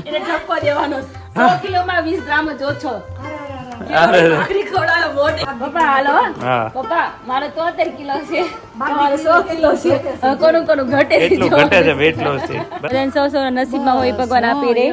એને ઠપકો દેવાનો 100 કિલોમાં 20 ગ્રામ જ ઓછો. ભાખરી ખવડાવે મોટી. પપ્પા હાલો પપ્પા મારો 73 કિલો છે, તમારો 100 કિલો છે. કોનું કોનું ઘટે છે, એટલું ઘટે છે વેટ લોસ છે. બધાને સૌ નસીબમાં હોય ભગવાન આપી રે.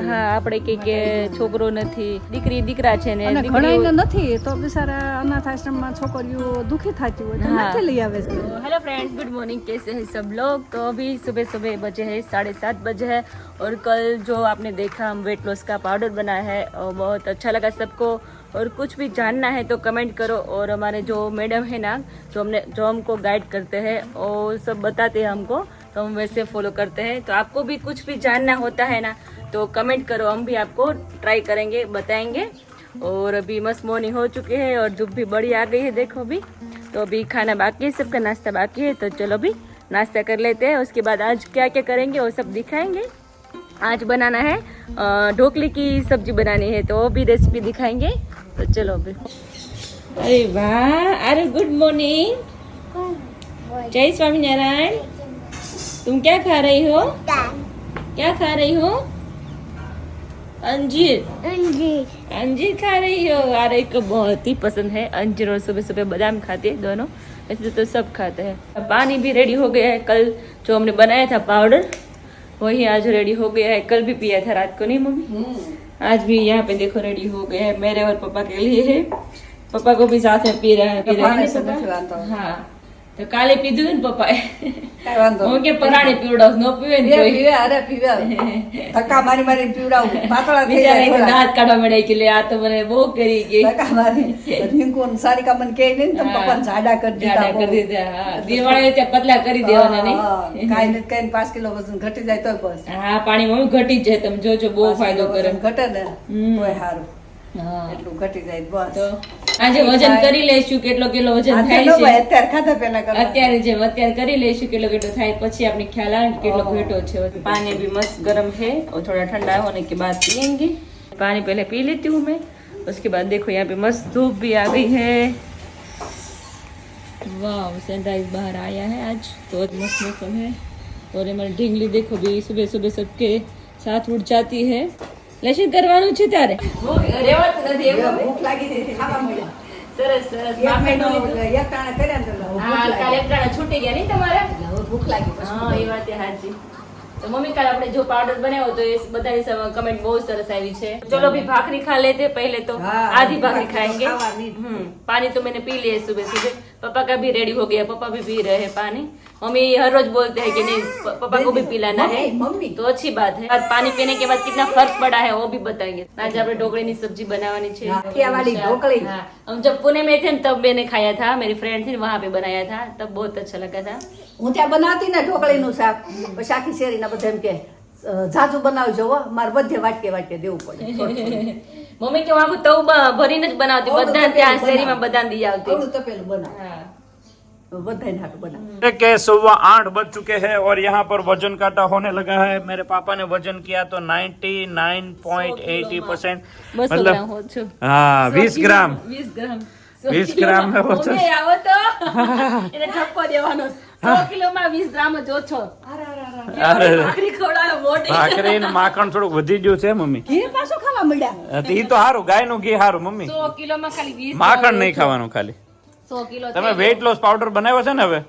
હા આપણે કે છોકરો નથી, દીકરી દીકરા છે ને ઘણાઈને નથી તો બિચારા અનાથ આશ્રમમાં છોકરીઓ દુખી થતી હોય તો નથી લઈ આવે છે. हेलो फ्रेंड्स, गुड मॉर्निंग, कैसे हैं सब लोग। तो अभी सुबह सुबह बजे हैं 7:30 बजे है और कल जो आपने देखा हम वेट लॉस का पाउडर बनाया है और बहुत अच्छा लगा सबको। और कुछ भी जानना है तो कमेंट करो। और हमारे जो मैडम है ना जो हमको गाइड करते हैं और सब बताते हैं हमको, तो हम वैसे फॉलो करते हैं। तो आपको भी कुछ भी जानना होता है ना तो कमेंट करो, हम भी आपको ट्राई करेंगे, बताएंगे। और अभी मस्त मॉर्निंग हो चुके हैं और धूप भी बड़ी आ गई है, देखो अभी। तो अभी खाना बाकी है, सबका नाश्ता बाकी है, तो चलो अभी नाश्ता कर लेते हैं। उसके बाद आज क्या क्या करेंगे वो सब दिखाएंगे। आज बनाना है ढोकली की सब्जी बनानी है, तो वो भी रेसिपी दिखाएंगे। तो चलो अभी। अरे वाह, अरे गुड मॉर्निंग, जय स्वामीनारायण। तुम क्या खा रही हो? क्या खा रही हो? अंजीर। अंजीर खा रही हो? अरे को बहुत ही पसंद है अंजीर, और सुबह सुबह बादाम खाती है दोनों, ऐसे तो सब खाते हैं। पानी भी रेडी हो गया है, कल जो हमने बनाया था पाउडर वही आज रेडी हो गया है। कल भी पिया था रात को, नहीं मम्मी? आज भी यहाँ पे देखो रेडी हो गया है, मेरे और पापा के लिए है। पापा को भी साथ में पी रहा है। हाँ તો કાલે પીધું ને પપ્પાએ, હું કે પરાણે પીવડાવ, નો પીવે ને પીવે, અરે પીવે, ધક્કા મારી મારી પીવડાવું, પાતળા થઈ જાય. દાંત કાઢવા મળે કે લે આ તો મને બહુ કરી ગઈ. ધક્કા મારી રિંકુન સારિકા મને કહે ને તો પપ્પાને જાડા કરી દીધા. હા, દિવાળે ત્યાં પતલા કરી દેવાના નહીં, કાઈ ને કાઈ 5 કિલો વજન ઘટી જાય તો બસ. હા, પાણી મમ્મી ઘટી જ જાય, તમે જોજો બહુ ફાયદો કરે. ઘટે ને તોય સારું, એટલું ઘટી જાય બસ. તો આજે વજન કરી લઈશું, કેટલો કિલો વજન થાય છે અત્યારે ખાધા પહેલા અત્યારે કરી લઈશું, કેટલો થાય, પછી આપણે ખ્યાલ આવે કેટલો ઘટો છે। पानी भी मस्त गर्म है और थोड़ा ठंडा होने के बाद पियेंगे। पानी पहले पी लेती हूँ मैं, उसके बाद देखो यहाँ पे मस्त धूप भी आ गई है। वाह, सनराइज बाहर आया है आज, तो मस्त मौसम है। और हमारी ढींगली देखो भी सुबह सुबह सबके साथ उठ जाती है। લેશન કરવાનું છે તારે? રેવાત નથી, ભૂખ લાગી હતી, ખાવા મળ્યા. સરસ સરસ. એક ટાણા કર્યા ને હા, કાલે એક ટાણા છૂટી ગયા નહીં તમારા? ભૂખ લાગી. હા, એ વાત સાચી. તો મમ્મી કાલે આપણે જો પાવડર બનાવ્યો તો એ બધાની કમેન્ટ બહુ સરસ આવી છે। चलो भी भाखरी खा लेते पहले, तो आधी भाखरी खाएंगे। पानी तो मैंने पी लिया सुबह सुबह, पापा का भी रेडी हो गया, पापा भी पी रहे हैं पानी। मम्मी हर रोज बोलते हैं कि नहीं पापा को भी पिलाना है, तो अच्छी बात है। पानी पीने के बाद कितना फर्क पड़ा है वो भी बताएंगे। आज આપણે ઢોકળીની સબ્જી બનાવવાની છે। हम जब पुणे में थे तब मैंने खाया था, मेरी फ्रेंड थी वहाँ पे बनाया था, तब बहुत अच्छा लगा था। હું ત્યાં બનાવતી ને ઢોકળીનું શાક, પછી આખી શેરીના બધા એમ કે જાજુ બનાવજો હો, મારે બધે વાટકે વાટકે દેવું પડે। મમ્મી કે આખું તવ ભરીને જ બનાવતી, બધા ત્યાં શેરીમાં બધા દી આવતી। થોડું તપેલું બનાવ, બધાને હાટું બનાવ। के सुबह 8 बज चुके हैं और यहाँ पर वजन काटा होने लगा है। मेरे पापा ने वजन किया तो 99.80%, मतलब हाँ 20 ग्राम 20 ग्राम है वजन। આવો તો એને ઠપકો દેવાનો 100 કિલોમાં 20 ગ્રામ જ ઓછો। અરે ભાખરી ખવડાવે મોટી, ભાખરી ને માખણ થોડુંક વધી ગયું છે મમ્મી। ઘી પાછું ખાવા મળ્યા, ઈ તો સારું, ગાયનું ઘી સારું મમ્મી। 100 કિલોમાં ખાલી 20 માખણ નહીં ખાવાનું ખાલી। 100 કિલો તમે વેઇટ લોસ પાવડર બનાવ્યો છે ને હવે,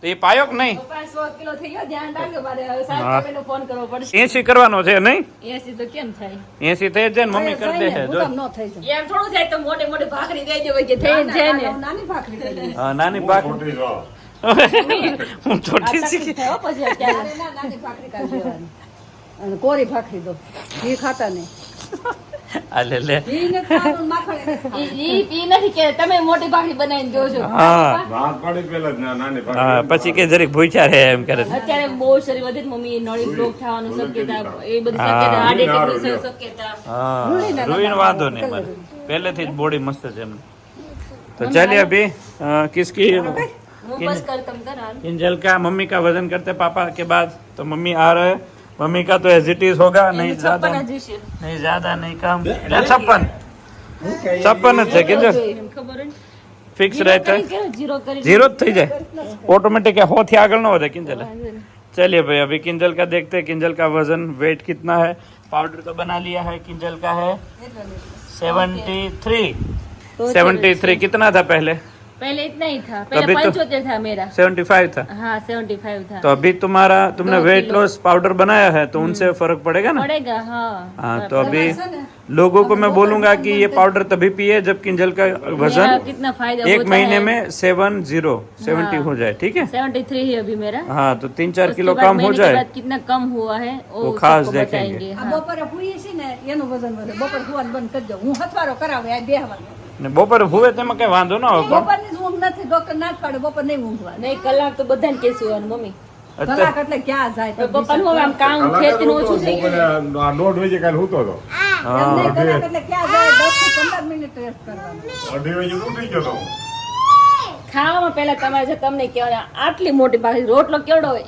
તો એ પાયો કે નહીં? 100 કિલો થઈ ગયો, ધ્યાન રાખજો, મારે સાહેબનો ફોન કરવો પડશે। 80 કરવાનો છે નહીં? 80 તો કેમ થાય? 80 થઈ જાય ને મમ્મી કરી દે છે જો। ન થઈ જાય એમ થોડું થાય તો મોટે મોટે ભાખરી દઈ દેવાય કે થઈ જાય ને। નાની ભાખરી કરી હા, નાની ભાખરી હું છોટી શીખી। થયો પછી અત્યારે નાની ભાખરી કરી દેવાની, અને કોરી ભાખરી દો, ઘી ખાતા નહીં। આ લે લે ઘી ને ખાવાનું, માખણ ઈ નથી કે તમે મોટી ભાખરી બનાવીને જોજો। હા રાત પાડી પેલા જ નાની હા, પછી કે જરીક ભૂખ્યા રહે એમ કરે। અત્યારે બહુ શરીર વધે, મમ્મી નળી બ્લોક થવાનું શક્યતા, એ બધી શક્યતા, હાર્ટ એટેકની શક્યતા। હા, રૂઈન વાંધો નહીં મારે, પહેલેથી જ બોડી મસ્ત છે એમને। तो चलिए अभी किसकी बस कर तुम कर हाल। किंजल का मम्मी का वजन करते पापा के बाद, तो मम्मी आ रहे हैं। मम्मी का तो एज इट इज होगा, नहीं ज्यादा नहीं ज्यादा नहीं कम, 56 56 है किंजल, खबर है फिक्स रहता है, जीरो कर जीरो થઈ જાય ऑटोमेटिक है, हो થી આગળ ન વધે किंजल। चलिए भाई अभी किंजल का देखते हैं, किंजल का वजन वेट कितना है पाउडर तो बना लिया है किंजल का है 73 कितना था पहले पहले इतना ही था, पहले तभी तो- 75 था मेरा। 75 था हाँ 75 था। तो अभी तुमने 2 वेट किलो। लॉस पाउडर बनाया है तो उनसे फर्क पड़ेगा ना पड़ेगा हाँ। हाँ तो अभी लोगों को मैं बोलूंगा कि ये पाउडर तभी पिए जब किंजल का मेरा वजन कितना फायदा एक होता महीने है। में 70 हो जाए, ठीक है 73 है अभी मेरा। हाँ तो 3-4 उसके किलो बाद कम हो महीने के जाए बाद कितना कम हुआ है वो खास सबको देखेंगे। बताएंगे, આ हाँ। બપોરે હુઈએ છે ને એનું વજન વધે બપોર હુવાનું બંધ કરી દો હું હથવારો કરાવે આ બેહવાનું ને બપોરે હુવે તેમાં કઈ વાંધો ના હોય પણ બપોરની જ ઊંઘ નથી ડોક્ટર ના જ પાડે બપોર નહીં ઊંઘવાનું નહીં કલાક તો બધાને કહેશું મમ્મી અત્યારે કલાક એટલે ક્યાં જાય તો પપ્પાનું હવે આમ કામ ખેતી નું ઓછું થઈ ગયું 1:30 વાગે કાલે સૂતો હતો. એમ નહીં કલાક એટલે ક્યાં જાય 10 થી 15 મિનિટ રેસ્ટ કરવાનું 2:30 વાગે ઉઠી ગયો હતો. ખાવામાં પહેલા તમારે છે તમને કહેવાય આટલી મોટી ભાખરી રોટલો કેવડો હોય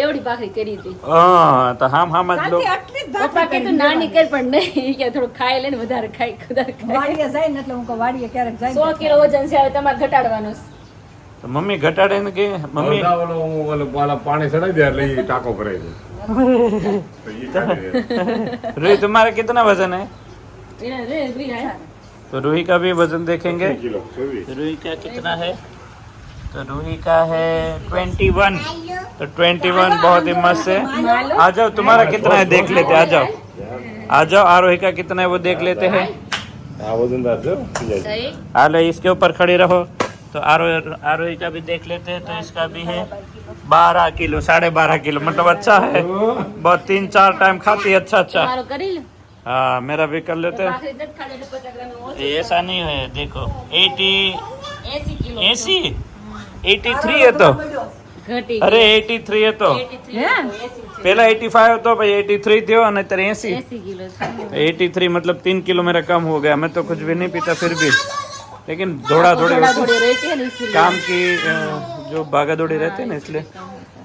એવડી ભાખરી કરી હતી હા તો હામ હામ જ કાલથી આટલી જ પપ્પા કે તું નાની કર પણ નહીં કે થોડું ખાઈ લે ને વધારે ખાઈ વાડીએ જાય ને એટલે હું કહું વાડીએ ક્યારેક જાય 100 કિલો વજન છે હવે તમારે ઘટાડવાનું છે. તો મમ્મી ઘટાડે ને કે મમ્મી અડધા ઓલો હું ઓલા પાણી ચડાવી દે એટલે ઈ ટાંકો ભરાઈ જાય. તો ઈ ચાલે. रूही तुम्हारा कितना वजन है એના રે રી આયા. तो रूही का भी वजन देखेंगे 2 કિલો 24. रूही का कितना है तो रूही का है 21 तो 21 बहुत ही मस्त है आ जाओ तुम्हारा कितना है देख लेते आ जाओ आरोही का कितना है वो देख लेते हैं આ વજનદાર છે સિંજાઈ. સહી. हाल इसके ऊपर खड़े रहो तो आरोही का भी देख लेते हैं तो इसका भी है 12 किलो 12.5 किलो मतलब अच्छा है बहुत 3-4 टाइम खाती है अच्छा તમારો કરી લો हाँ मेरा भी कर लेते हैं ભાખરી નથી ખાધી એટલે 50 ગ્રામ ઓછું. ये ऐसा नहीं है देखो 80 કિલો 80 83 है तो ઘટી अरे 83 है तो 83 पहला 85 હતો भाई 83 થયો અને અત્યારે 80 80 કિલો છે. 83 मतलब 3 किलो मेरा कम हो गया मैं तो कुछ भी नहीं पीता फिर भी लेकिन दौड़ा थोड़ा दौड़ी थोड़ी रहती है ना इसीलिए काम की जो भागा दौड़ी रहती है ना इसलिए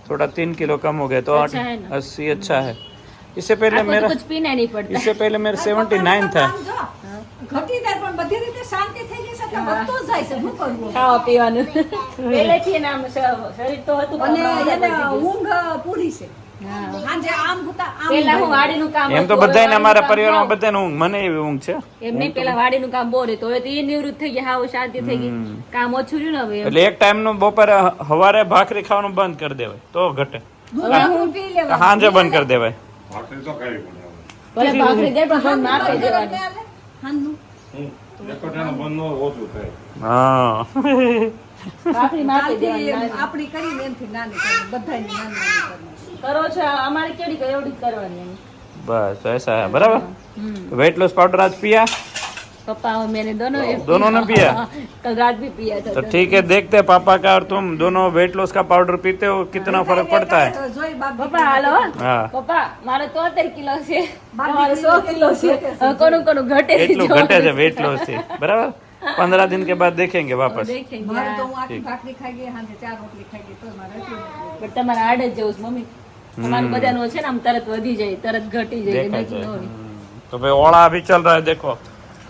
थोड़ा 3 किलो कम हो गया तो अच्छा है ना। 80 अच्छा है इससे पहले आपको तो मेरा कुछ पीना नहीं पड़ता इससे पहले मेरा 79 था આમ જો, ઘટી જાય પણ બધી રીતે શાંતિ થઈ ગઈ છે એટલે વધતો જ જાય છે શું કરવું ખાવા પીવાનું પહેલેથી એના આમ શરીર તો હતું અને પણ હમણાં એને વધી ગયું. ઊંઘ પૂરી છે હા. સાંજે આમ હતા આમ પહેલા હું વાડીનું કામ એમ તો હતું, હવે બધાને અમારા વાડીનું કામ પરિવારમાં બહુ. બધાને ઊંઘ મને એવી ઊંઘ છે એમ નહીં પેલા વાડીનું કામ બહુ રહેતું હવે તો એ નિવૃત્ત થઈ ગયા હાવ શાંતિ થઈ ગઈ કામ ઓછું રહ્યું ને હવે એટલે એક ટાઈમ નું બપોરે હવારે ભાખરી ખાવાનું બંધ કરી દેવાય તો ઘટે દૂધ હું પી લેવા સાંજે બંધ કરી દેવાય ભાખરી તો ખાવી પડે. ભલે ભાખરી દે પણ બંધ ના કરી દેવાની હાંજનું. એક ટાણું બંધ ન હોય, ઓછું થાય. હા ભાખરી માપી કાલથી દેવાની આપણી કરીને એનથી નાની કરવી બધાની નાની નાની કરવી કરો છો અમારે કેવી કરે એવડી જ કરવાની એમ. बस ऐसा है बराबर तो वेट लॉस पाउडर आज पिया पप्पा और मैंने दोनों ने पिया? कल रात भी पिया था तो ठीक है देखते हैं पापा का और तुम दोनों वेट लॉस का पाउडर पीते हो कितना फर्क पड़ता है તો જોઈ બાપ પપ્પा હાલો હા પપ્પા મારે 73 કિલો છે બાપ તમારે 100 કિલો છે હવે કોનું કોનું ઘટે એટલું ઘટે છે વેટ લોસ થી બરાબર 15 दिन के बाद देखेंगे वापस દેખેંગે મારે તો હા. હું આખી ભાખરી ખાઈ ગઈ સાંજે 4 રોટલી ખાઈ ગઈ તો મારે એટલું જ પણ તમારે આડ જ જવું છે મમ્મી તમારું બધાનું છે ને આમ તરત વધી જાય તરત ઘટી જાય देखा એટલે जाए ન હોય. तो भाई ओड़ा अभी चल रहा है देखो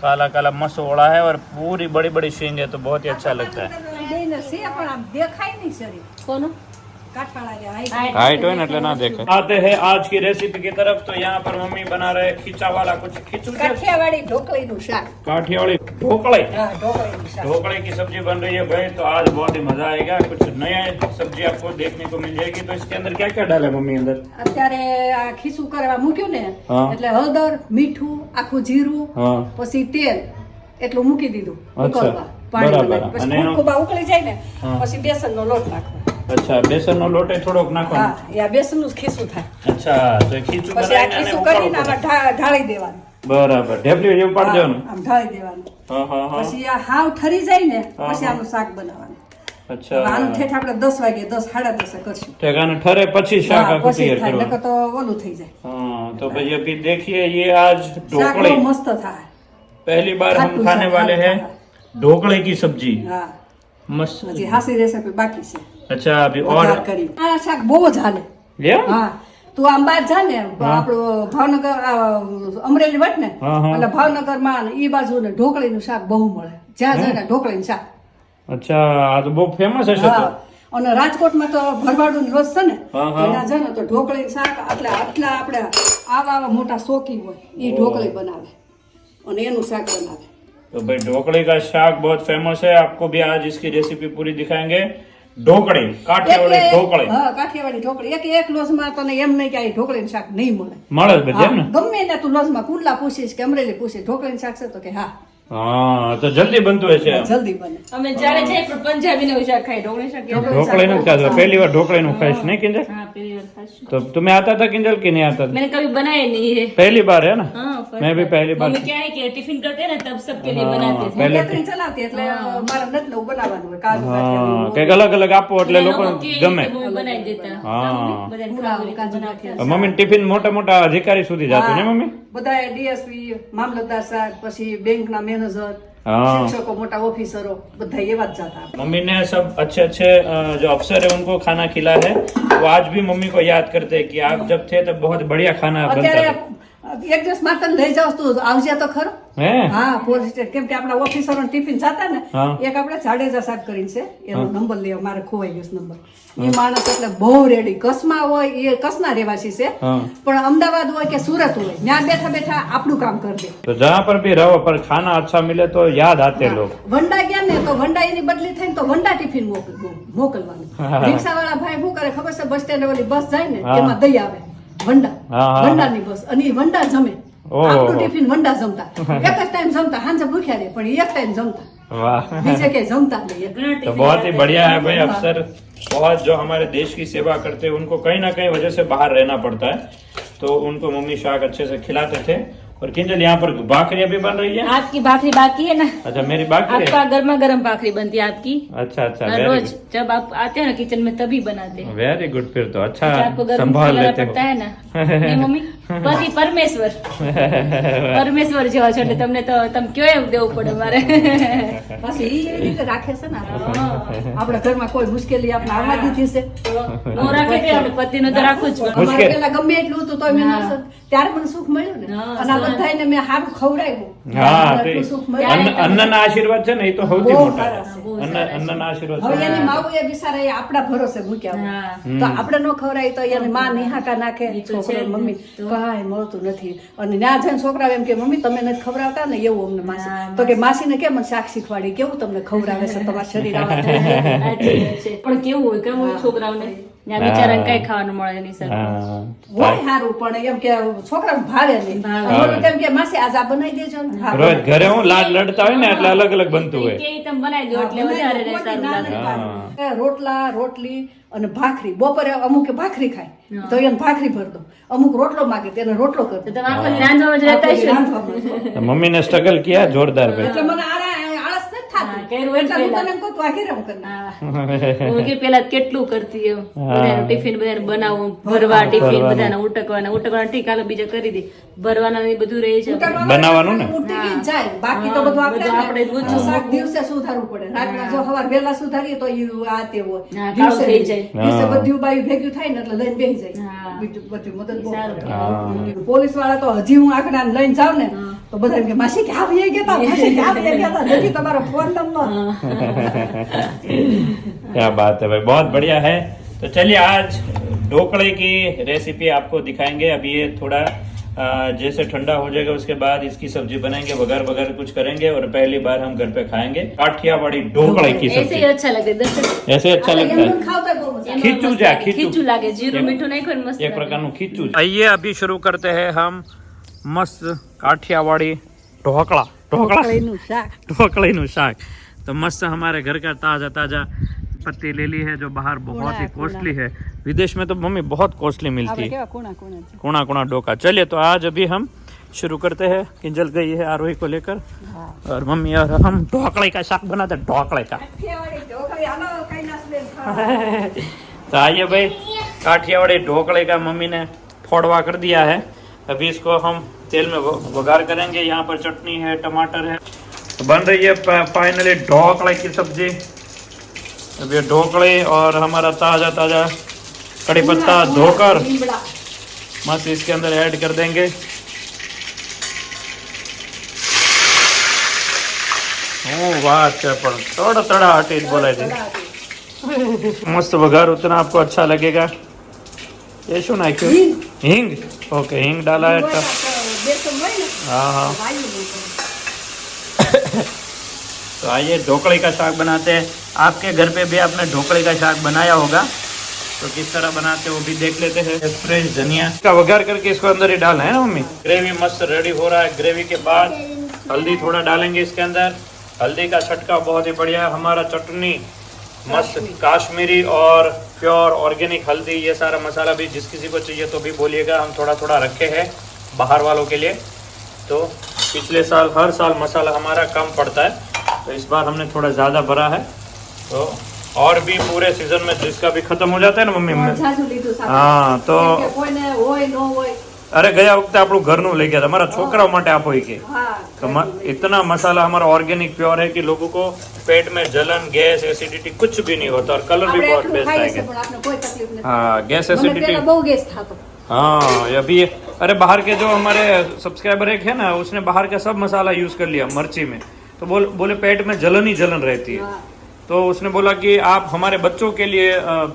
काला काला मस्त ओड़ा है और पूरी बड़ी बड़ी सींग है तो बहुत ही अच्छा लगता है બેયને છે પણ આમ દેખાય નહીં શરીર કોનું કાઠવાળા हाइट हो ना એટલે ના દેખાય आते हैं आज की रेसिपी की तरफ तो यहाँ पर मम्मी बना रहे खींचा वाला कुछ खींचू કાઠિયાવાડી ઢોકળીનું શાક काठियावाड़ी ढोकड़े હા ઢોકળીનું શાક ढोकड़े की सब्जी बन रही है भाई तो आज बहुत ही मजा आएगा कुछ नया सब्जी आपको देखने को मिल जाएगी तो इसके अंदर क्या क्या डाला मम्मी अंदर અત્યારે આ ખીસું કરવા મૂક્યું ને હા. એટલે હળદર મીઠું આખું જીરું हाँ પછી તેલ એટલું મૂકી દીધું અચ્છા. ઉકળવા પાણી બરાબર. બનાવી. પછી અને એનો- કુકુબા ઉકળી જાય ને હા. પછી બેસનનો લોટ નાખવાનો अच्छा बेसन નો લોટ થોડોક નાખવાનો હા એ આ બેસનનું જ ખીસું થાય अच्छा तो खींचू પછી આ બનાવીને આને ખીસું ઉકાળવું કરીને આમાં પડે. ઢાળી દેવાનું બરાબર ઢેપલી જેવું પાડી દેવાનું આમ ઢાળી દેવાનું હા હા હા પછી આ હાવ ઠરી જાય ને હા, પછી હા. આનું શાક બનાવવાનું અચ્છા આનું ઠેઠ આપણે 10 વાગે 10 સાડા 10 કરશું ઠેકાને ઠરે પછી શાક હા, આખું પછી તૈયાર થાય નકર કરવાનું તો ઓલું થઈ જાય हाँ तो भाई अभी देखिए ये आज શાક બહુ ढोकले મસ્ત થાય पहली बार हम खाटू खाने शाक, वाले खाटू हैं ढोकले की सब्जी હા मस्त હજી હાસી રેસીપી બાકી છે अच्छा अभी વઘાર और કરી આ શાક બહુ જ હાલે ये હા તું આમ બાદ જા ને આપણું ભાવનગર આ અમરેલી વટ ને હા, હા. એટલે ભાવનગરમાં ને ઈ બાજુ ને ઢોકળીનું શાક બહુ મળે જ્યાં જાય ને ઢોકળીનું શાક अच्छा आज बहुत फेमस है હા तो અને રાજકોટમાં તો ભરવાડું રસ છે ને હા, હા. એના છે ને તો ઢોકળી શાક આટલા આપણે આવા મોટા શોખી હોય એ ઢોકળી બનાવે અને એનું શાક બનાવે. तो भाई ढोकले का शाक बहुत फेमस है, आपको भी आज इसकी रेसिपी पूरी दिखाएंगे. ढोकड़ी, काठियावाड़ी ढोकળી. હા, કાઠિયાવાડી ઢોકળી એક લોજમાં તને એમ નહીં કે આ ઢોકળીનું શાક નહીં મળે. મળે જ બધે એમ ને? હા, ગમે ને તું લોજમાં કુંડલા પૂછીશ કે અમરેલી પૂછીશ ઢોકળીનું શાક છે તો કે હા હા, તો જલ્દી બનતું હશે. જલ્દી બને. અમે જ્યારે જઈએ પણ પંજાબી નું શાક ખાઈ ઢોકળી શાક એવું. ढोकले नहीं खाते, पहली बार ढोकले નું खाइस नहीं किंजल? हाँ पहली बार खाई। तो तुम्हें आता था किंजल कि नहीं आता था? मैंने कभी बनाया नहीं है। पहली बार है ना? हाँ, first मैं भी बार। पहली बार. मम्मी क्या है कि टिफिन करते हैं ना तब सबके लिए हाँ, बनाते थे। पहले કેટરિંગ ચલાવતી એટલે મારા નથી નવું બનાવવાનું હોય કાજુ હા, કાઠિયાવાડી, કઈક અલગ અલગ આપો એટલે લોકો होती है, ગમે. तो मम्मी बनाई देता। हाँ। बधाने પુલાવ, खाओ, કાજુ बनाते हैं। મમ્મી ટિફિન મોટા મોટા અધિકારી સુધી જાતું ને મમ્મી? બધા ડીએસપી મામલતદાર સાહેબ પછી બેંકના મેનેજર हाँ। શિક્ષકો મોટા ઓફિસરો બધા એવા જ જાતા. मम्मी ने सब अच्छे अच्छे जो अफसर है उनको खाना खिला है, वो आज भी मम्मी को याद करते हैं कि आप जब थे तब बहुत बढ़िया खाना बनता અત્યારે था. એક દિવસ માતા લઈ જાવ તું આવજે તો ખરો. હે? હા, પોલીસ સ્ટેશન કેમ કે આપણા ઓફિસરો ટિફિન જાતા ને હા. એક આપણે જાડેજા સાહેબ કરીને છે એનો નંબર લેવા મારે ખોવાઈ ગયો નંબર. એ માણસ એટલે બહુ રેડી કચ્છમાં હોય એ કચ્છના રહેવાસી છે हाँ. પણ અમદાવાદ હોય કે સુરત હોય ત્યાં બેઠા બેઠા આપણું કામ કરી દે. तो जहाँ पर भी रहो पर खाना अच्छा मिले तो याद आते लोग. વંડા ગયા ને તો વંડા એની બદલી થઈને તો વંડા ટિફિન મોકલવાનું. રિક્ષાવાળા ભાઈ શું કરે ખબર છે બસ સ્ટેન્ડ ઓલી બસ જાય ને હા. એમાં દઈ આવે વંડા હા, હા. વંડાની બસ અને એ વંડા જમે. ઓહો. આપણું ટિફિન વંડા જમતા એક જ ટાઈમ જમતા સાંજે ભૂખ્યા રહે પણ એક ટાઈમ જમતા वाह. બીજે કે જમતા નહીં. तो बहुत ही बढ़िया है भाई. अफसर बहुत जो हमारे देश की सेवा करते हैं उनको कहीं ना कहीं वजह से बाहर रहना पड़ता है, तो उनको मम्मी शाक अच्छे से खिलाते थे. और किंजल यहाँ पर भाखरियाँ भी बन रही है. आपकी भाखरी बाकी है ना? अच्छा मेरी बाकी आपका है. गर्मा गर्म भाखरी बनती है आपकी अच्छा अच्छा, हर वेरी रोज जब आप आते हैं ना किचन में तभी बनाते हैं। Very good. फिर तो अच्छा आपको गर्म संभाल खिलाना लेते पड़ता हो. है ना? नहीं मम्मी पति परमेश्वर પરમેશ્વર જેવા છો એટલે તમને તો તમે કયો એમ દેવું પડે મારે. પછી ઈ એવી રીતે રાખે છે ને આપણા ઘરમાં કોઈ મુશ્કેલી આપણે આવવા દીધી છે. નો રાખે તે આપણે પતિનું તો રાખવું જ પડે. અમારે પેલા ગમે એટલું હતું તોય મેં ના ત્યારે મને સુખ મળ્યું ને હા, અને આ બધાયને મેં સારું ખવડાવ્યું. હા, મને તે એટલું સુખ મળ્યું. અન્નના આશીર્વાદ છે ને એ તો સૌથી બહુ મોટા સારા છે. બહુ અન્નના આશીર્વાદ હવે છે. એની માવું એ બિચારા એ આપણા ભરોસે મૂક્યા હોય. હા. તો આપણે નો ખવડાય તો એને માં નિહાકા નાખે ઈ તો છે છોકરો જ ને. મમ્મી કાંઈ મળતું નથી અને ના જઈને છોકરા એમ કે મમ્મી તમે નથી ખવડાવતા ને એવું અમને માસી હા, તો કે માસીને કેમ મને શાક શીખવાડી કેવું તમને ખવડાવે છે તમારા શરીર આવા થઈ ગયા. સાચી વાત છે. પણ કેવું હોય કેમ હોય છોકરાઓને ત્યાં બિચારાને કઈ ખાવાનું મળે નહીં સર. હા. હોય સારું પણ એમ કે છોકરાને ભાવે નહીં ભાવે. અમારું કેમ કે માસી આજ આ બનાવી દેજો ને હા, રોજ ઘરે હું લાડ લડતા હોય ને એટલે અલગ અલગ બનતું હોય. કે તમે બનાવી દો એટલે વધારે રહે, સારું લાગે. હા. રોટલા રોટલી અને ભાખરી બપોરે અમુક ભાખરી ખાય તો એને ભાખરી ભર દો અમુક રોટલો માગે તેને રોટલો કર તો દો. તમે આખો દી રાંધવામાં જ રહેતા હશો ને? રાંધવામાં. તો મમ્મીને સ્ટ્રગલ કિયા જોરદાર ભાઈ. એટલે મને આળસ નથી હા, કર્યું થતું એટલે એટલે હું તને કહું તું આ ઘેરે હું કરી નાખ. હા. હું કે પેલા કેટલું કરતી એમ હા. બધાનું ટિફિન બધાને બનાવવું ભરવા ટિફિન ભરવાનું. બધાને ઉટકવાના ઠીક હાલો બીજા કરી દે ભરવાના ને એ બધું રહે છે. બનાવવાનું ને? ઉઠી જ જાય બાકી તો બધું બધું આપણે આપણે જ ઊંચું શાક દિવસે સુધારવું પડે રાતના જો સવાર વહેલા સુધારીએ તો ઈ આ તે હોય હા, દિવસે કાળું થઈ જાય. દિવસે હા. બધું બાયું ભેગું થાય ને એટલે લઈને બેસી જાય હા. બીજું બધું મદદ બહુ સારું કરે. હા. પોલીસ વાળા તો હજી હું આંકડા લઈને જાઉં ને તો બધા એમ કે માસી કે આવી ગયા માસી કે આવી ગયા નથી તમારો ફોન નંબર क्या बात है भाई, बहुत बढ़िया है. तो चलिए आज ढोकले की रेसिपी आपको दिखाएंगे. अभी ये थोड़ा जैसे ठंडा हो जाएगा उसके बाद इसकी सब्जी बनाएंगे, वगैरह वगैरह कुछ करेंगे और पहली बार हम घर पे खाएंगे काठियावाड़ी ढोकले की ऐसे सब्जी. ही अच्छा लगे दर्शक ऐसे अच्छा लगता એમનું है. ખાવતા બહુ મજા આવે. खींचू जा खींचू. ખીચું લાગે જીરું મીઠું નાખ્યું ને મસ્ત एक प्रकार નું खींचू. आइए अभी शुरू करते हैं हम मस्त काठियावाड़ी ढोकला. ઢોકળીનું શાક ढोकले નું શાક. तो मस्त हमारे घर का ताजा ताजा पत्ती ले ली है जो बाहर बहुत ही कॉस्टली है. विदेश में तो मम्मी बहुत कॉस्टली मिलती આપણે है. કેવા કોણા કોણા છે कोना कोना डोका. चलिए तो आज अभी हम शुरू करते हैं. किंजल गई है आरोही को लेकर और मम्मी और हम ढोकले का शाक बनाते हैं. ढोकले का. કાઠિયાવાડી ઢોકળી આનો કઈ નાસ બેન ખાવા. तो आइए भाई काठियावाड़ी ढोकले का मम्मी ने फोड़वा कर दिया है. अभी इसको हम तेल में वघार करेंगे. यहाँ पर चटनी है, टमाटर है. तो बन रही है फाइनली ढोकले की सब्जी. अब ये ढोकले और हमारा ताजा ताजा कड़ी पत्ता धोकर લીમડા मस्त इसके अंदर ऐड कर देंगे. ओ बात है पण थोड़ा थोड़ा हटी बोला जी. मस्त वघार उतना आपको अच्छा लगेगा। ये शू नाख्યું हींग। ओके हींग डाला है तो બેસન હોય ને हाँ हाँ। વાયુ મૂકો. तो आइए ढोकले का साग बनाते हैं। आपके घर पे भी आपने ढोकले का साग बनाया होगा, तो किस तरह बनाते हैं वो भी देख लेते हैं। फ्रेश धनिया का वघार करके इसको अंदर ही डालना है ना मम्मी। ग्रेवी मस्त रेडी हो रहा है। ग्रेवी के बाद हल्दी थोड़ा डालेंगे इसके अंदर। हल्दी का छटका बहुत ही बढ़िया है। हमारा चटनी मस्त काश्मीरी और प्योर ऑर्गेनिक हल्दी, ये सारा मसाला भी जिस किसी को चाहिए तो भी बोलिएगा, हम थोड़ा थोड़ा रखे हैं बाहर वालों के लिए। तो पिछले साल हर साल मसाला हमारा कम पड़ता है, तो इस बार हमने थोड़ा ज़्यादा भरा है। तो और भी पूरे सीजन में जिसका भी खत्म हो जाता है ना मम्मी ઝાઝું લીધું સાથે. हाँ तो કેમ કે કોઈને હોય ન હોય. अरे गया वक्त આપણું ઘરનું લઈ ગયા था, हमारा छोकराओं માટે આપो ही के હા तो इतना मसाला हमारा ऑर्गेनिक प्योर है कि लोगों को पेट में जलन गैस एसिडिटी कुछ भी नहीं होता, और कलर भी આપણે बहुत એટલું बेस्ट ખાઈએ છે आएगा। પણ આપણે કોઈ તકલીફ નથી. हाँ गैस મને एसिडिटी પહેલા બહુ ગેસ થતો. हाँ ये अभी अरे बाहर के जो हमारे सब्सक्राइबर एक है ना, उसने बाहर का सब मसाला यूज कर लिया मिर्ची में, तो बोले पेट में जलन ही जलन रहती है। હા. तो उसने बोला कि आप हमारे बच्चों के लिए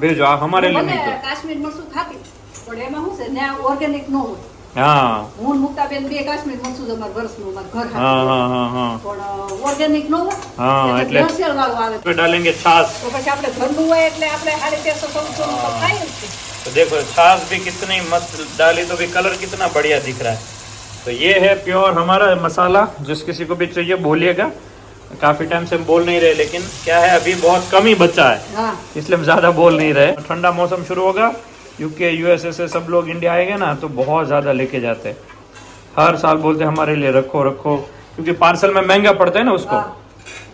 भेजो, आप हमारे लिए મને नहीं तो। કાશ્મીર મરચું ખાતી પણ એમાં શું છે ને ઓર્ગેનિક ન હોય. हाँ હું મુક્તાબેન બે કાશ્મીર મરચું જ અમારા વર્ષનું અમારા ઘર हाँ हाँ हाँ हाँ પણ ઓર્ગેનિક ન હોય. હા, એટલે- ભેળસેળ વાળું આવે तो डालेंगे छाछ। તો પછી આપણે ઘરનું હોય એટલે આપણે 1350 તો ખાઈએ જ છીએ. तो देखो छाछ भी कितनी मस्त डाली, तो भी कलर कितना बढ़िया दिख रहा है। तो ये है प्योर हमारा मसाला, जिस किसी को भी चाहिए बोलिएगा। काफी टाइम से हम बोल नहीं रहे, लेकिन क्या है अभी बहुत कम ही बचा है, હા इसलिए हम ज्यादा बोल नहीं रहे। ठंडा मौसम शुरू होगा, यूके यूएसए से सब लोग इंडिया आएंगे ना, तो बहुत ज्यादा लेके जाते हैं। हर साल बोलते हैं हमारे लिए रखो रखो, क्योंकि पार्सल में महंगा पड़ता है ना उसको।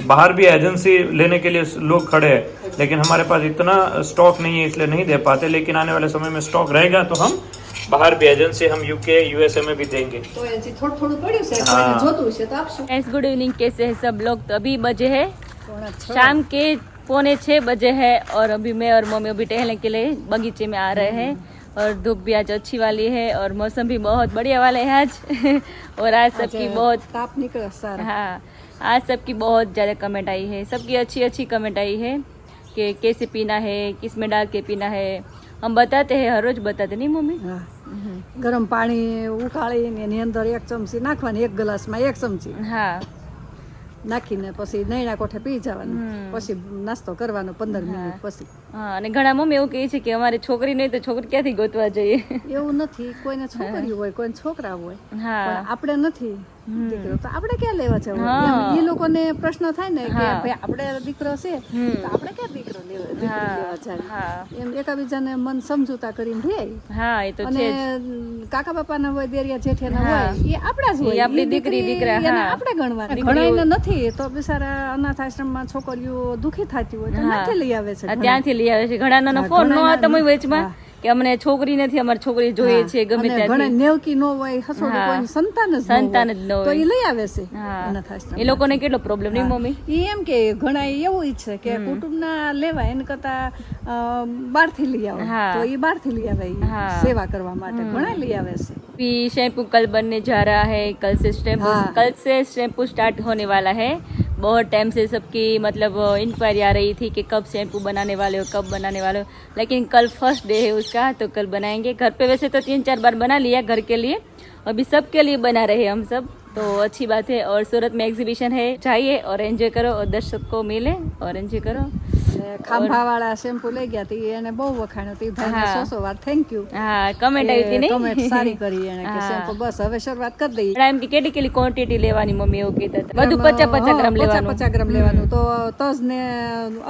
बाहर भी एजेंसी लेने के लिए लोग खड़े हैं, लेकिन हमारे पास इतना स्टॉक नहीं है, इसलिए नहीं दे पाते। लेकिन आने वाले समय में स्टॉक रहेगा तो हम बाहर भी एजेंसी हम यूके यूएसए में भी देंगे। તો હજી થોડું થોડું પડ્યું છે હા. કોઈને જોતું છે તો આપશું. गाइस गुड इवनिंग, कैसे हैं सब लोग। तो अभी बजे है પોણા છ. शाम के 5:45 बजे है, और अभी मैं और मम्मी अभी टहलने के लिए बगीचे में आ रहे हैं, और धूप भी आज अच्छी वाली है, और मौसम भी बहुत बढ़िया वाले है आज। और आज सबकी बहुत તાપ નીકળે સારા. हाँ आज सबकी बहुत ज़्यादा कमेंट आई है, सबकी अच्छी अच्छी कमेंट आई है कि कैसे पीना है, किस में डाल के पीना है। हम बताते हैं, हर रोज बताते नहीं मम्मी। હા. ગરમ પાણી ઉકાળીને એની અંદર 1 ચમચી નાખવાની, 1 ગ્લાસમાં 1 ચમચી हाँ નાખીને પછી નૈણા કોઠે પી જવાનું. પછી નાસ્તો કરવાનો 15 મિનિટ પછી. હા, અને ઘણા મમ્મી એવું કહે છે કે અમારી છોકરી નહીં તો છોકરી ક્યાંથી ગોતવા જઈએ। એવું નથી, કોઈને છોકરી હોય કોઈને છોકરા હોય, હા પણ આપણે નથી દીકરો, તો આપણે ક્યાં લેવા જવું? હા. એમ એ લોકોને પ્રશ્ન થાય ને કે હા. ભાઈ આપણે દીકરો છે તો આપણે ક્યાં દીકરો લેવા જાય? હા એમ એકાબીજાને મન સમજૂતા કરીને રહે. હા એ તો અને છે જ। કાકા બાપાના હોય, દેરિયા જેઠિયાના હા. હોય, એ આપણા જ એ હોય. આપણી એ દીકરી, દીકરા, એને હા. આપણે ગણવા. દીકરી ઘણાયને હોય. નથી તો બિચારા અનાથ આશ્રમમાં છોકરીઓ દુખી થતી હોય તો હા. ત્યાંથી લઈ આવે છે. આ ત્યાંથી લઈ આવે છે। ઘણા નાનો હા, ફોન નો ઘણાના આવતા હોય વચમાં હા. કે અમને છોકરી નથી, અમારી છોકરી જોઈએ છે ગમે અને ઘણા ત્યાંથી। નેવકી નો હોય, હસોડું હા. કોઈ સંતાન જ ન સંતાન જ ન હોય, તો હોય. એ લઈ આવે છે હા અનાથ આશ્રમ. એ લોકોને કેટલો પ્રોબ્લેમ નહીં મમ્મી। એ એમ કે ઘણા એવું ઈચ્છે કે કુટુંબના લેવાય એને કરતા બહારથી લઈ આવે, હા. તો એ બહારથી લઈ આવે ઈ હા. સેવા કરવા માટે ઘણા લઈ આવે છે. भी शैम्पू कल बनने जा रहा है, कल से हाँ। शैम्पू स्टार्ट होने वाला है। बहुत टाइम से सबकी मतलब इंक्वायरी आ रही थी कि कब शैम्पू बनाने वाले हो, कब बनाने वाले हो, लेकिन कल फर्स्ट डे है उसका, तो कल बनाएंगे। घर पे वैसे तो 3-4 बार बना लिया घर के लिए, अभी सबके लिए बना रहे हैं हम सब, तो अच्छी बात है। और सूरत में एग्जीबिशन है, जाइए और एंजॉय करो, और दर्शक को मिले और एंजॉय करो। ખાંભાવાળા શેમ્પુ લઈ ગયા હતી, એને બહુ વખાણ્યો હતી, ભાઈને હા. 100 વાર થેન્ક યુ. હા કમેન્ટ આવી હતી કમેન્ટ નહીં? સારી કરી એને કે હા. શેમ્પુ બસ હવે શરૂઆત કરી દઈએ. એમ કે કેટલી ક્વોન્ટિટી લેવાની મમ્મી એવું કહેતા હતા, બધું 50-50 ગ્રામ લેવાનું। 50 ગ્રામ લેવાનું. તો તજ ને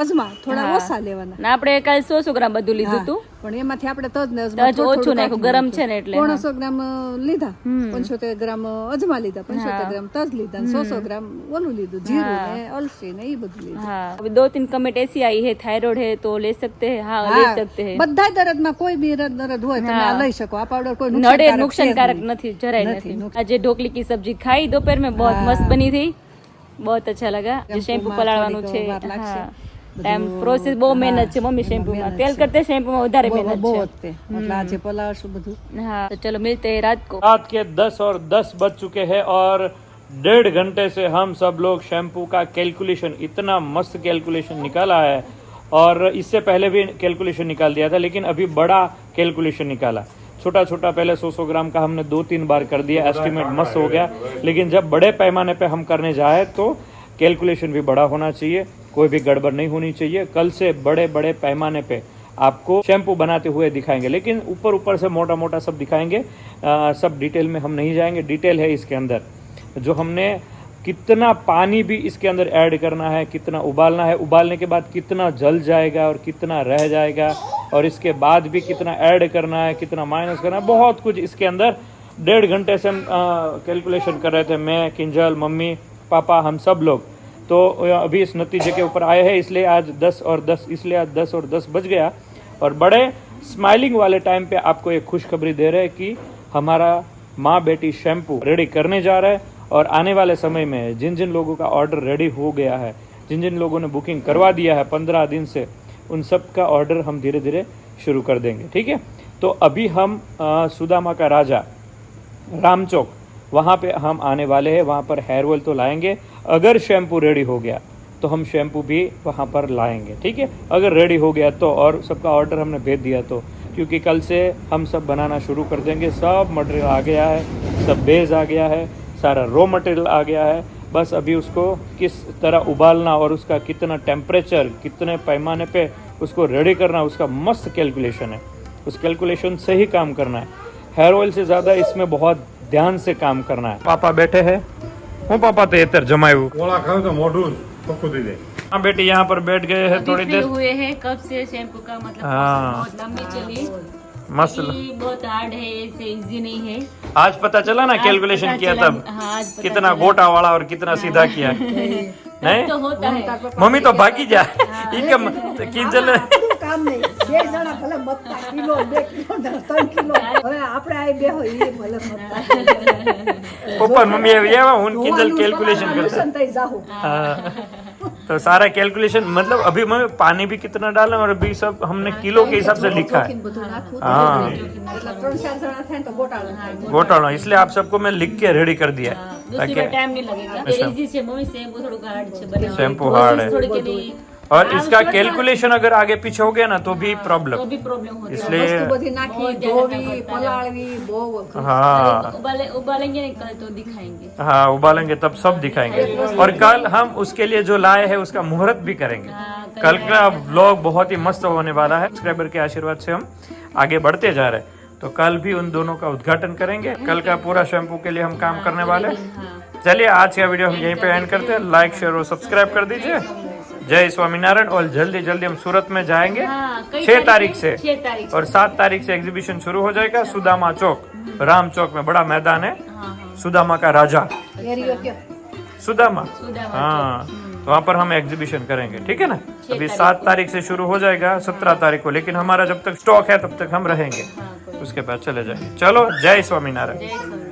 અજમા થોડા હા. ઓછા લેવાના. ને આપણે કાલ 100 ગ્રામ બધું લીધું હા, હતું। પણ એમાંથી આપણે તજ ને અજમા તજ ઓછું નાખ્યું, ગરમ છે ને એટલે, 150 ગ્રામ લીધા, 75 ગ્રામ અજમા લીધા, 75 ગ્રામ તજ લીધા, 100 ગ્રામ ઓલું લીધું, જીરું ને અલસી ને એ બધું લીધું. हाँ अभी 2-3 कमेंट ऐसी आई है, थायराइड है तो ले सकते हैं। हाँ ले सकते हैं, બધા દર્દમાં કોઈ બી દર્દ હોય તમે આ લઈ શકો. આ પાવડર કોઈ नड़े नुकसानकारक नुकसानकारक છે જ નહીં. नहीं, જરાય નથી, नहीं। आज ढोकली की सब्जी खाई दोपहर में, बहुत हाँ। मस्त बनी थी, बहुत अच्छा लगा। जो शैम्पू શેમ્પૂમાં પલાળવાનું છે, થોડીક વાર લાગશે. હા ટાઈમ પ્રોસેસ બહુ મહેનત છે મમ્મી શેમ્પૂમાં, તેલ કરતે શેમ્પૂમાં વધારે બહુ મહેનત બહુ છે। જ તે. એટલે આજે પલાળશું બધું. हाँ तो चलो मिलते हैं रात को। रात के 10 बज चुके हैं, और 1.5 घंटे से हम सब लोग शैम्पू का कैलकुलेशन, इतना मस्त कैलकुलेशन निकाला है, और इससे पहले भी कैलकुलेशन निकाल दिया था, लेकिन अभी बड़ा कैलकुलेशन निकाला। छोटा छोटा पहले 100 ग्राम का हमने 2-3 बार कर दिया, एस्टिमेट मस्त हो गया। लेकिन जब बड़े पैमाने पे हम करने जाए तो कैलकुलेशन भी बड़ा होना चाहिए, कोई भी गड़बड़ नहीं होनी चाहिए। कल से बड़े बड़े पैमाने पे आपको शैम्पू बनाते हुए दिखाएंगे, लेकिन ऊपर ऊपर से मोटा मोटा सब दिखाएंगे, सब डिटेल में हम नहीं जाएंगे। डिटेल है इसके अंदर, जो हमने कितना पानी भी इसके अंदर ऐड करना है, कितना उबालना है, उबालने के बाद कितना जल जाएगा और कितना रह जाएगा, और इसके बाद भी कितना ऐड करना है, कितना माइनस करना है, बहुत कुछ इसके अंदर। 1.5 घंटे से हम कैलकुलेशन कर रहे थे, मैं, किंजल, मम्मी, पापा, हम सब लोग। तो अभी इस नतीजे के ऊपर आए हैं, इसलिए आज 10 और 10 इसलिए आज 10 और 10 बज गया। और बड़े स्माइलिंग वाले टाइम पे आपको एक खुशखबरी दे रहे हैं कि हमारा माँ बेटी शैम्पू रेडी करने जा रहा है। और आने वाले समय में जिन जिन लोगों का ऑर्डर रेडी हो गया है, जिन जिन लोगों ने बुकिंग करवा दिया है 15 दिन से, उन सब का ऑर्डर हम धीरे धीरे शुरू कर देंगे, ठीक है। तो अभी हम सुदामा का राजा राम चौक, वहाँ पे हम आने वाले हैं। वहाँ पर हेयर ऑयल तो लाएंगे, अगर शैम्पू रेडी हो गया तो हम शैम्पू भी वहाँ पर लाएंगे, ठीक है। अगर रेडी हो गया तो, और सबका ऑर्डर हमने भेज दिया तो, क्योंकि कल से हम सब बनाना शुरू कर देंगे। सब मटेरियल आ गया है, सब बेस आ गया है, सारा रॉ मटेरियल आ गया है। बस अभी उसको किस तरह उबालना और उसका कितना टेम्परेचर, कितने पैमाने पे उसको रेडी करना, उसका मस्त कैलकुलेशन है। उस कैलकुलेशन से ही काम करना है। हेयर ऑयल से ज़्यादा इसमें बहुत ध्यान से काम करना है। पापा बैठे हैं, હું પાપા તો એતર જમાયું ઓળા ખાવ તો મોઢું પક્કું દઈ દે। हाँ बेटी यहाँ पर बैठ गए हैं थोड़ी Refill देर। हुए हैं कब से शैम्पू का, मतलब हाँ। बहुत लंबी चली। मस्त। ये बहुत हार्ड है, ऐसे इजी नहीं है। आज पता चला ना आज कैलकुलेशन पता किया चला, तब हाँ, आज पता कितना चला। गोटा वाला और कितना सीधा किया नहीं। तो होता है। मम्मी तो भागी जा इनका किंजल આપણું કામ નહીં, 2 જણા ભલે મતતા કિલો 2 કિલો 3 કિલો, હવે આપણે આ બે હોય એ ભલે મતતા पप्पा मम्मी अभी आया हूँ किंजल कैलकुलेशन करता है। થઈ જાહું। हाँ, तो सारा कैलकुलेशन, मतलब अभी मम्मी पानी भी कितना डाला और अभी सब हमने किलो के हिसाब से लिखा है। બધું નાખવું हाँ એટલે 3-4 જણા થાય ને તો ગોટાળો થાય। घोटाला, इसलिए आप सबको मैं लिख के रेडी कर दिया हाँ, है दूसरी बार ताकि। टाइम नहीं लगेगा। अच्छा। इजी से मम्मी शैम्पू थोड़ा हार्ड से बना। शैम्पू hard है। थोड़ी के लिए और इसका कैलकुलेशन अगर आगे पीछे हो गया ना तो भी तो प्रॉब्लम, भी प्रॉब्लम होती है। इसलिए વસ્તુ બધી નાખી बहुत ध्यान रखना ધોવી पड़ता है। પલાળવી બહુ વખત। हाँ उबालेंगे नहीं कल तो दिखाएंगे। हाँ उबालेंगे तब सब दिखाएंगे। और कल हम उसके लिए जो लाए हैं उसका मुहूर्त भी करेंगे। हाँ, कल का व्लॉग बहुत ही मस्त होने वाला है। सब्सक्राइबर के आशीर्वाद से हम आगे बढ़ते जा रहे हैं, तो कल भी उन दोनों का उद्घाटन करेंगे। कल का पूरा शैम्पू के लिए हम काम करने वाले हैं। हाँ। चलिए आज का वीडियो हम यहीं पे एंड करते हैं। लाइक शेयर और सब्सक्राइब कर दीजिए। जय स्वामीनारायण। और जल्दी जल्दी हम सूरत में जाएंगे हाँ, कई 6 तारीख से, 6 तारीख और 7 तारीख से एग्जीबिशन शुरू हो जाएगा सुदामा चौक, राम चौक में बड़ा मैदान है, हाँ, हाँ। सुदामा का राजा એરિયો કે सुदामा। सुदामा हाँ, तो वहाँ पर हम एग्जीबिशन करेंगे, ठीक है ना। अभी 7 तारीख से शुरू हो जाएगा, 17 तारीख को, लेकिन हमारा जब तक स्टॉक है तब तक हम रहेंगे, हाँ, कोई उसके बाद चले जाएंगे। चलो जय स्वामीनारायण। जय स्वामी।